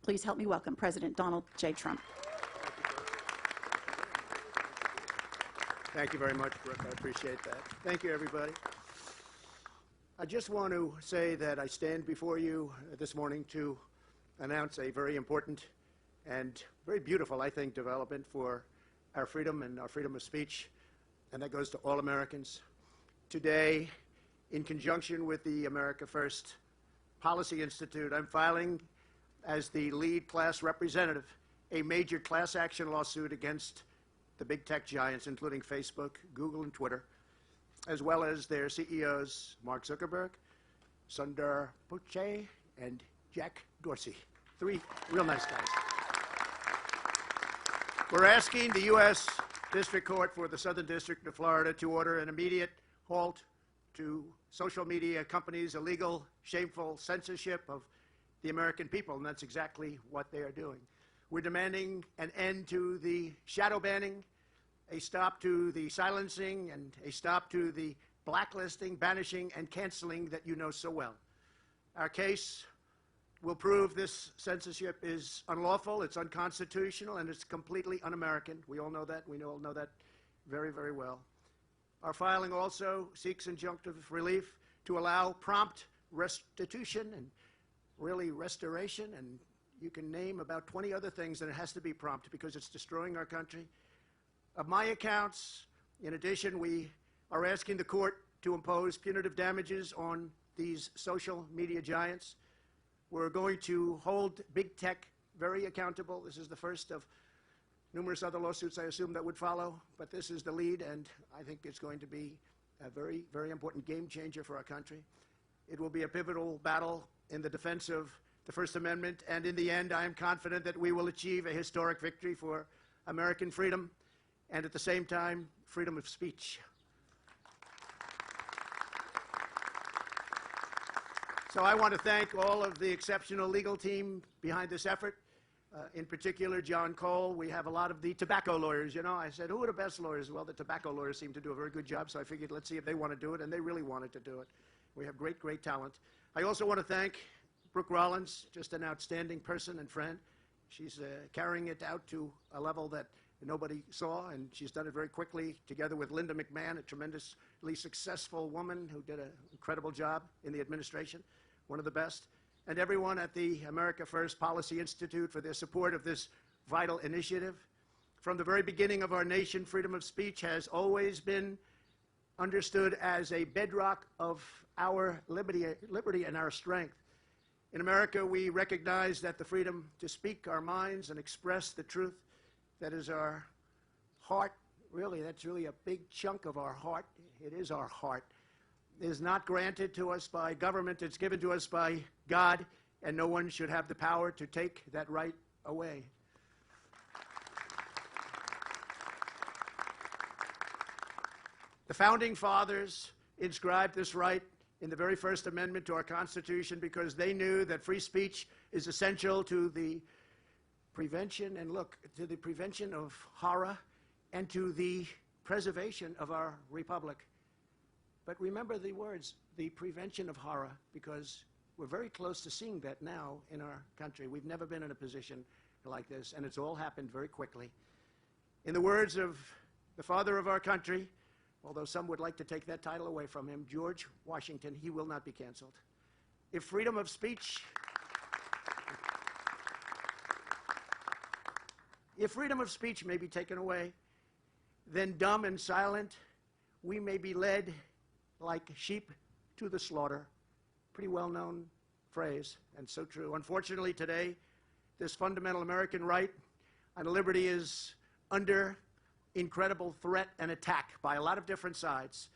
Please help me welcome President Donald J. Trump. Thank you very much, Brooke. I appreciate that. Thank you, everybody. I just want to say that I stand before you this morning to announce a very important and very beautiful, I think, development for our freedom and our freedom of speech, and that goes to all Americans. Today, in conjunction with the America First Policy Institute, I'm filing as the lead class representative a major class action lawsuit against the big tech giants, including Facebook, Google, and Twitter, as well as their CEOs, Mark Zuckerberg, Sundar Pichai, and Jack Dorsey. Three real nice guys. We're asking the U.S. District Court for the Southern District of Florida to order an immediate halt to social media companies' illegal, shameful censorship of the American people, and that's exactly what they are doing. We're demanding an end to the shadow banning, a stop to the silencing, and a stop to the blacklisting, banishing, and canceling that you know so well. Our case will prove this censorship is unlawful, it's unconstitutional, and it's completely un-American. We all know that. We all know that very, very well. Our filing also seeks injunctive relief to allow prompt restitution and really restoration, and you can name about 20 other things, and it has to be prompt because it's destroying our country. Of my accounts, in addition, we are asking the court to impose punitive damages on these social media giants. We're going to hold big tech very accountable. This is the first of numerous other lawsuits, I assume, that would follow, but this is the lead, and I think it's going to be a very, very important game changer for our country. It will be a pivotal battle in the defense of the First Amendment, and in the end, I am confident that we will achieve a historic victory for American freedom and, at the same time, freedom of speech. So I want to thank all of the exceptional legal team behind this effort, in particular John Cole. We have a lot of the tobacco lawyers. You know, I said, who are the best lawyers? Well, the tobacco lawyers seem to do a very good job, so I figured let's see if they want to do it, and they really wanted to do it. We have great, great talent. I also want to thank Brooke Rollins, just an outstanding person and friend. She's carrying it out to a level that nobody saw, and she's done it very quickly, together with Linda McMahon, a tremendously successful woman who did an incredible job in the administration, one of the best, and everyone at the America First Policy Institute for their support of this vital initiative. From the very beginning of our nation, freedom of speech has always been understood as a bedrock of our liberty and our strength. In America, we recognize that the freedom to speak our minds and express the truth that is our heart, really, that's really a big chunk of our heart. It is our heart. It is not granted to us by government. It's given to us by God, and no one should have the power to take that right away. The Founding Fathers inscribed this right in the very First Amendment to our Constitution because they knew that free speech is essential to the prevention, and look, to the prevention of horror and to the preservation of our republic. But remember the words, the prevention of horror, because we're very close to seeing that now in our country. We've never been in a position like this, and it's all happened very quickly. In the words of the father of our country, although some would like to take that title away from him, George Washington, he will not be canceled. If freedom of speech may be taken away, then dumb and silent, we may be led like sheep to the slaughter. Pretty well-known phrase, and so true. Unfortunately, today, this fundamental American right on liberty is under incredible threat and attack by a lot of different sides.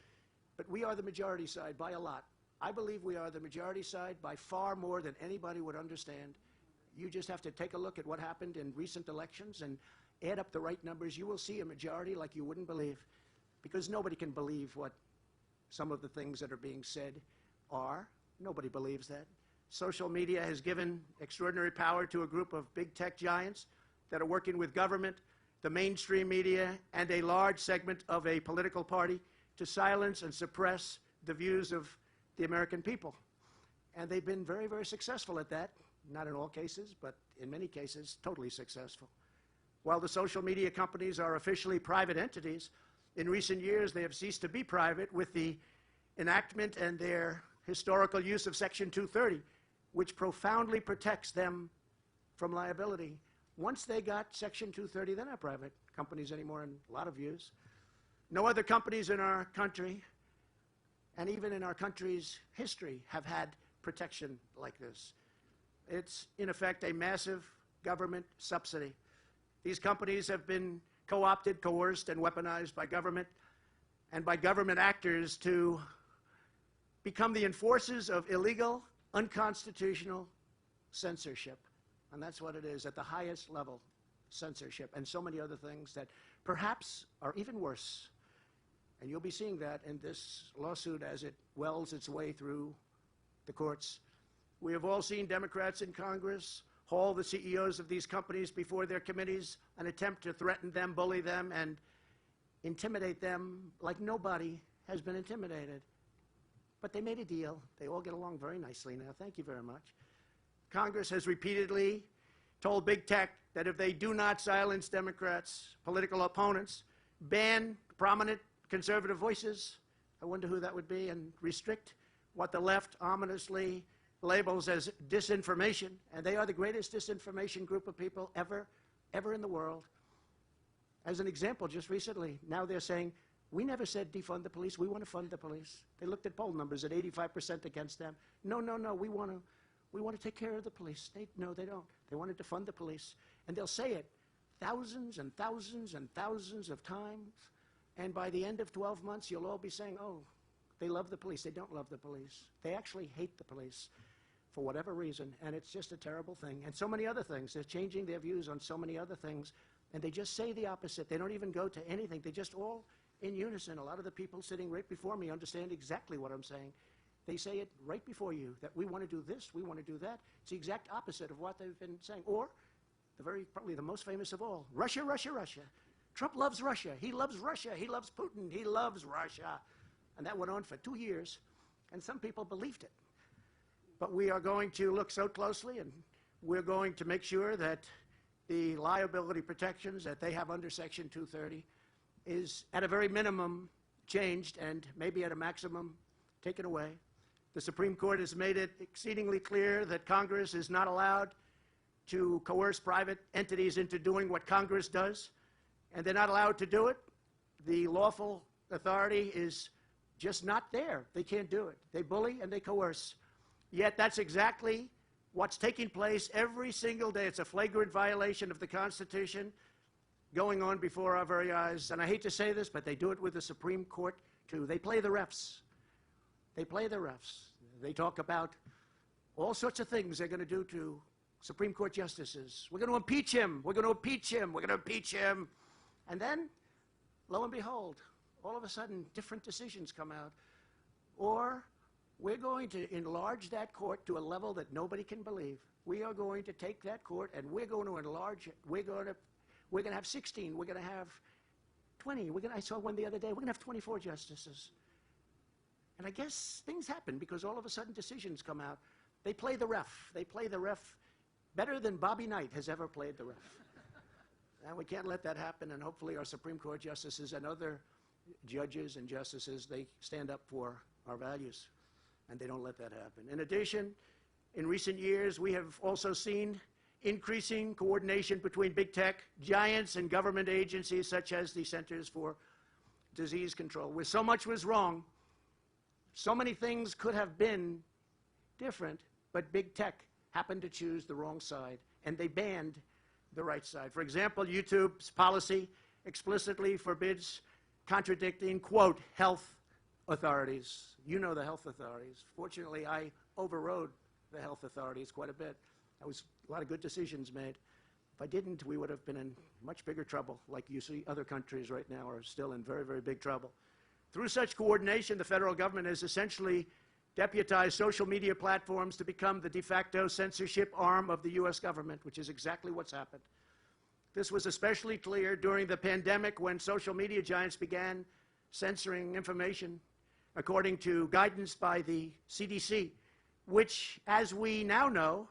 But we are the majority side by a lot. I believe we are the majority side by far more than anybody would understand. You just have to take a look at what happened in recent elections and add up the right numbers. You will see a majority like you wouldn't believe, because nobody can believe what some of the things that are being said are. Nobody believes that. Social media has given extraordinary power to a group of big tech giants that are working with government, the mainstream media, and a large segment of a political party to silence and suppress the views of the American people. And they've been very, very successful at that. not in all cases, but in many cases, totally successful. While the social media companies are officially private entities, in recent years they have ceased to be private with the enactment and their historical use of Section 230, which profoundly protects them from liability. Once they got Section 230, they're not private companies anymore in a lot of views. No other companies in our country, and even in our country's history, have had protection like this. It's, in effect, a massive government subsidy. These companies have been co-opted, coerced, and weaponized by government and by government actors to become the enforcers of illegal, unconstitutional censorship. And that's what it is at the highest level, censorship, and so many other things that perhaps are even worse. And you'll be seeing that in this lawsuit as it wells its way through the courts. We have all seen Democrats in Congress haul the CEOs of these companies before their committees, an attempt to threaten them, bully them, and intimidate them like nobody has been intimidated. But they made a deal. They all get along very nicely now. Thank you very much. Congress has repeatedly told big tech that if they do not silence Democrats' political opponents, ban prominent conservative voices, I wonder who that would be, and restrict what the left ominously labels as disinformation, and they are the greatest disinformation group of people ever in the world. As an example, just recently, now they're saying, we never said defund the police, we want to fund the police. They looked at poll numbers at 85% against them. No, we want to take care of the police. No, they don't. They wanted to fund the police. And they'll say it thousands and thousands and thousands of times, and by the end of 12 months, you'll all be saying, oh, they love the police. They don't love the police. They actually hate the police for whatever reason, and it's just a terrible thing. And so many other things. They're changing their views on so many other things, and they just say the opposite. They don't even go to anything. They just all in unison. A lot of the people sitting right before me understand exactly what I'm saying. They say it right before you, that we want to do this, we want to do that. It's the exact opposite of what they've been saying. Or, probably the most famous of all, Russia, Russia, Russia. Trump loves Russia. He loves Russia. He loves Putin. He loves Russia. And that went on for 2 years, and some people believed it. But we are going to look so closely, and we're going to make sure that the liability protections that they have under Section 230 is, at a very minimum, changed, and maybe at a maximum, taken away. The Supreme Court has made it exceedingly clear that Congress is not allowed to coerce private entities into doing what Congress does, and they're not allowed to do it. The lawful authority is just not there. They can't do it. They bully and they coerce. Yet that's exactly what's taking place every single day. It's a flagrant violation of the Constitution going on before our very eyes. And I hate to say this, but they do it with the Supreme Court, too. They play the refs. They play the refs. They talk about all sorts of things they're going to do to Supreme Court justices. We're going to impeach him. We're going to impeach him. We're going to impeach him. And then, lo and behold, all of a sudden, different decisions come out. Or we're going to enlarge that court to a level that nobody can believe. We are going to take that court and we're going to enlarge it. We're going to have 16. We're going to have 20. I saw one the other day. We're going to have 24 justices. And I guess things happen because all of a sudden decisions come out. They play the ref. They play the ref better than Bobby Knight has ever played the ref. And we can't let that happen, and hopefully our Supreme Court justices and other judges and justices, they stand up for our values, and they don't let that happen. In addition, in recent years, we have also seen increasing coordination between big tech giants and government agencies such as the Centers for Disease Control, where so much was wrong. So many things could have been different, but big tech happened to choose the wrong side, and they banned the right side. For example, YouTube's policy explicitly forbids contradicting, quote, health authorities. You know the health authorities. Fortunately, I overrode the health authorities quite a bit. There was a lot of good decisions made. If I didn't, we would have been in much bigger trouble, like you see other countries right now are still in very, very big trouble. Through such coordination, the federal government has essentially deputized social media platforms to become the de facto censorship arm of the U.S. government, which is exactly what's happened. This was especially clear during the pandemic when social media giants began censoring information according to guidance by the CDC, which, as we now know,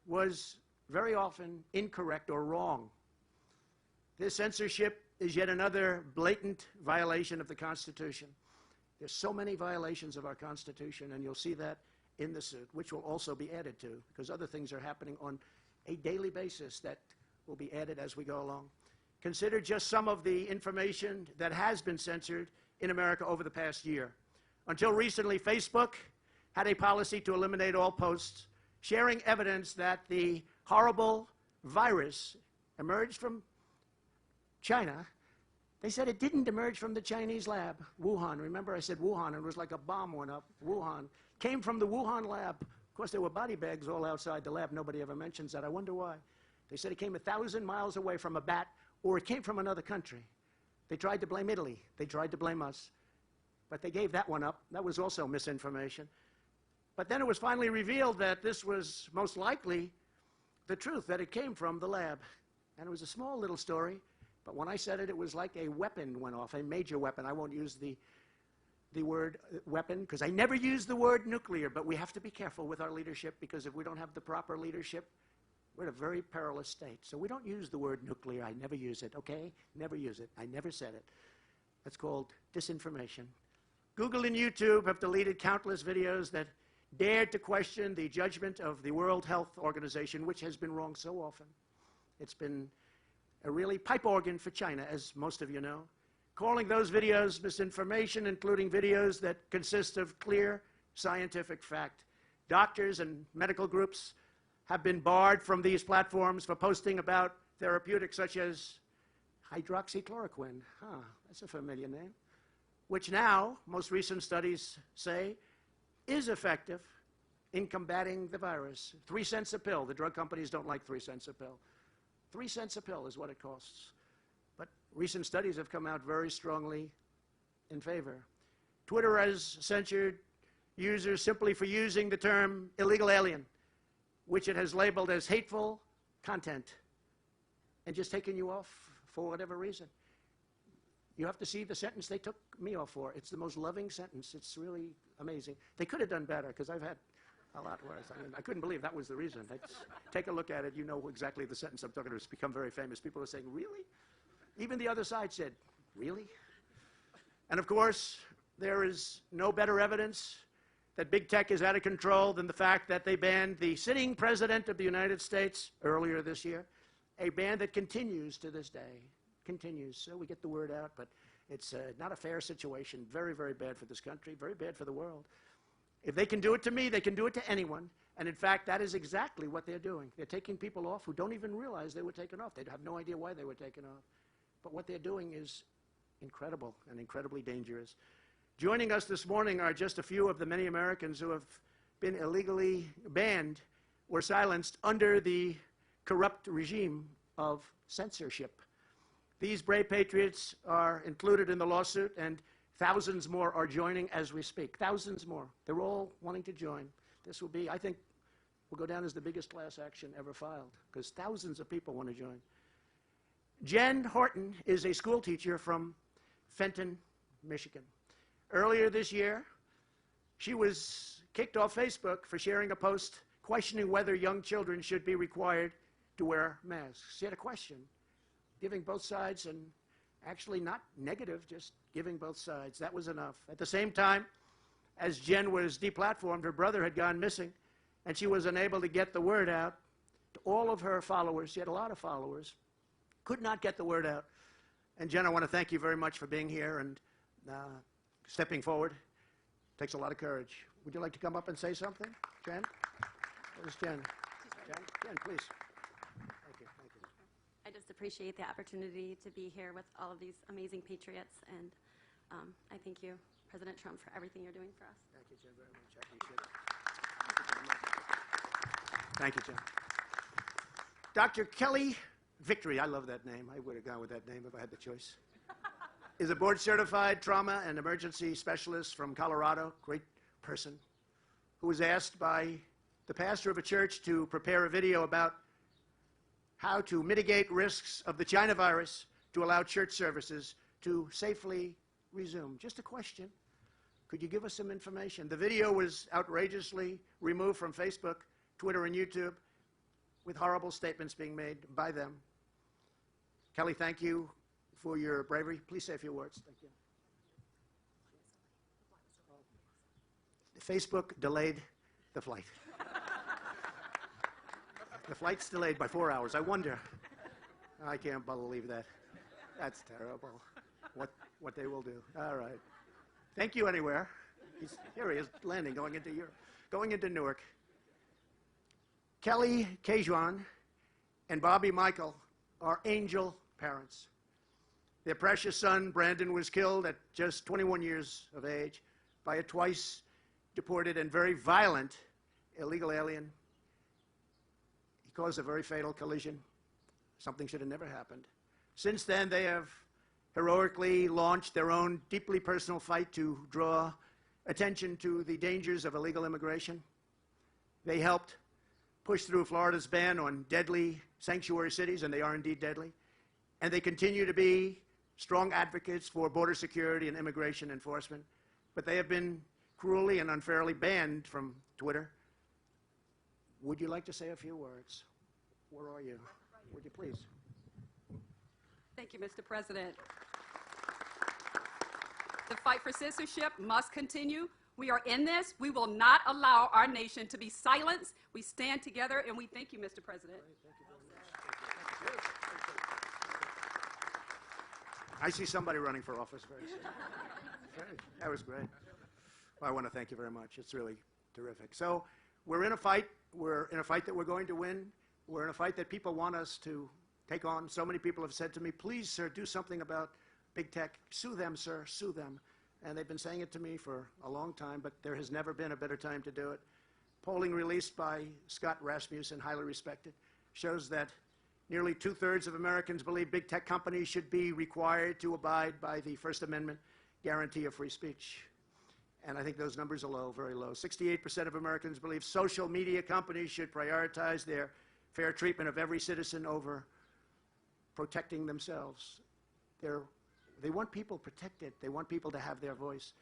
was very often incorrect or wrong. This censorship is yet another blatant violation of the Constitution. There's so many violations of our Constitution, and you'll see that in the suit, which will also be added to, because other things are happening on a daily basis that will be added as we go along. Consider just some of the information that has been censored in America over the past year. Until recently, Facebook had a policy to eliminate all posts sharing evidence that the horrible virus emerged from China. They said it didn't emerge from the Chinese lab, Wuhan. Remember I said Wuhan, and it was like a bomb went up. Wuhan. Came from the Wuhan lab. Of course, there were body bags all outside the lab. Nobody ever mentions that. I wonder why. They said it came 1,000 miles away from a bat, or it came from another country. They tried to blame Italy. They tried to blame us. But they gave that one up. That was also misinformation. But then it was finally revealed that this was most likely the truth, that it came from the lab. And it was a small little story. But when I said it, it was like a weapon went off, a major weapon. I won't use the word weapon, because I never use the word nuclear, but we have to be careful with our leadership, because if we don't have the proper leadership, we're in a very perilous state. So we don't use the word nuclear. I never use it, okay? Never use it. I never said it. That's called disinformation. Google and YouTube have deleted countless videos that dared to question the judgment of the World Health Organization, which has been wrong so often. It's been a really pipe organ for China, as most of you know, calling those videos misinformation, including videos that consist of clear scientific fact. Doctors and medical groups have been barred from these platforms for posting about therapeutics such as hydroxychloroquine. That's a familiar name. Which now, most recent studies say, is effective in combating the virus. 3 cents a pill. The drug companies don't like 3 cents a pill. 3 cents a pill is what it costs. But recent studies have come out very strongly in favor. Twitter has censored users simply for using the term illegal alien, which it has labeled as hateful content, and just taken you off for whatever reason. You have to see the sentence they took me off for. It's the most loving sentence. It's really amazing. They could have done better, because I've had a lot worse. I mean, I couldn't believe that was the reason. Take a look at it. You know exactly the sentence I'm talking about. It's become very famous. People are saying, really? Even the other side said, really? And of course, there is no better evidence that big tech is out of control than the fact that they banned the sitting president of the United States earlier this year, a ban that continues to this day. Continues. So we get the word out, but it's not a fair situation. Very, very bad for this country, very bad for the world. If they can do it to me, they can do it to anyone. And in fact, that is exactly what they're doing. They're taking people off who don't even realize they were taken off. They have no idea why they were taken off. But what they're doing is incredible and incredibly dangerous. Joining us this morning are just a few of the many Americans who have been illegally banned or silenced under the corrupt regime of censorship. These brave patriots are included in the lawsuit, and thousands more are joining as we speak. Thousands more. They're all wanting to join. This will be, I think, will go down as the biggest class action ever filed, because thousands of people want to join. Jen Horton is a school teacher from Fenton, Michigan. Earlier this year, she was kicked off Facebook for sharing a post questioning whether young children should be required to wear masks. She had a question, giving both sides, and actually not negative, just giving both sides. That was enough. At the same time, as Jen was deplatformed, her brother had gone missing, and she was unable to get the word out to all of her followers. She had a lot of followers. Could not get the word out. And Jen, I want to thank you very much for being here and stepping forward. Takes a lot of courage. Would you like to come up and say something, Jen? Where's Jen? Jen, please. Thank you. Thank you. I just appreciate the opportunity to be here with all of these amazing patriots, and I thank you, President Trump, for everything you're doing for us. Thank you, Jen, very much. I appreciate it. Thank you, Jen. Dr. Kelly Victory, I love that name. I would have gone with that name if I had the choice. Is a board-certified trauma and emergency specialist from Colorado, great person, who was asked by the pastor of a church to prepare a video about how to mitigate risks of the China virus to allow church services to safely resume. Just a question. Could you give us some information? The video was outrageously removed from Facebook, Twitter, and YouTube. with horrible statements being made by them. Kelly, thank you for your bravery. Please say a few words. Thank you. Facebook delayed the flight. The flight's delayed by 4 hours. I wonder. I can't believe that. That's terrible. What they will do. All right. Thank you anywhere. Here he is landing, going into Newark. Kelly Kejuan and Bobby Michael are angel parents. Their precious son, Brandon, was killed at just 21 years of age by a twice deported and very violent illegal alien. He caused a very fatal collision. Something should have never happened. Since then, they have heroically launched their own deeply personal fight to draw attention to the dangers of illegal immigration. They helped push through Florida's ban on deadly sanctuary cities, and they are indeed deadly. And they continue to be strong advocates for border security and immigration enforcement. But they have been cruelly and unfairly banned from Twitter. Would you like to say a few words? Where are you? Would you please? Thank you, Mr. President. The fight for censorship must continue. We are in this. We will not allow our nation to be silenced. We stand together, and we thank you, Mr. President. I see somebody running for office very soon. That was great. Well, I want to thank you very much. It's really terrific. So we're in a fight. We're in a fight that we're going to win. We're in a fight that people want us to take on. So many people have said to me, please, sir, do something about big tech. Sue them, sir, sue them. And they've been saying it to me for a long time, but there has never been a better time to do it. Polling released by Scott Rasmussen, highly respected, shows that nearly 2/3 of Americans believe big tech companies should be required to abide by the First Amendment guarantee of free speech. And I think those numbers are low, very low. 68% of Americans believe social media companies should prioritize their fair treatment of every citizen over protecting themselves. They want people protected. They want people to have their voice.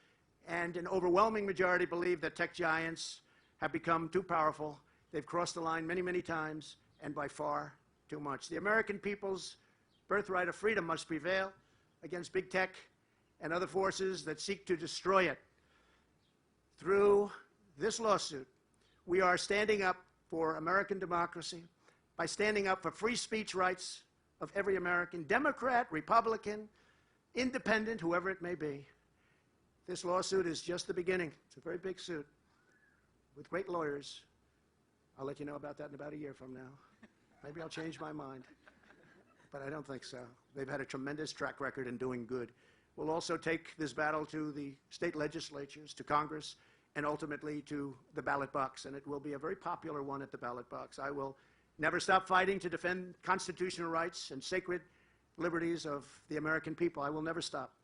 And an overwhelming majority believe that tech giants have become too powerful. They've crossed the line many, many times, and by far too much. The American people's birthright of freedom must prevail against big tech and other forces that seek to destroy it. Through this lawsuit, we are standing up for American democracy by standing up for free speech rights of every American, Democrat, Republican, independent, whoever it may be. This lawsuit is just the beginning. It's a very big suit with great lawyers. I'll let you know about that in about a year from now. Maybe I'll change my mind, but I don't think so. They've had a tremendous track record in doing good. We'll also take this battle to the state legislatures, to Congress, and ultimately to the ballot box, and it will be a very popular one at the ballot box. I will never stop fighting to defend constitutional rights and sacred liberties of the American people. I will never stop.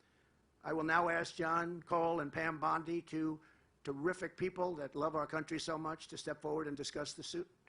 I will now ask John Cole and Pam Bondi, two terrific people that love our country so much, to step forward and discuss the suit.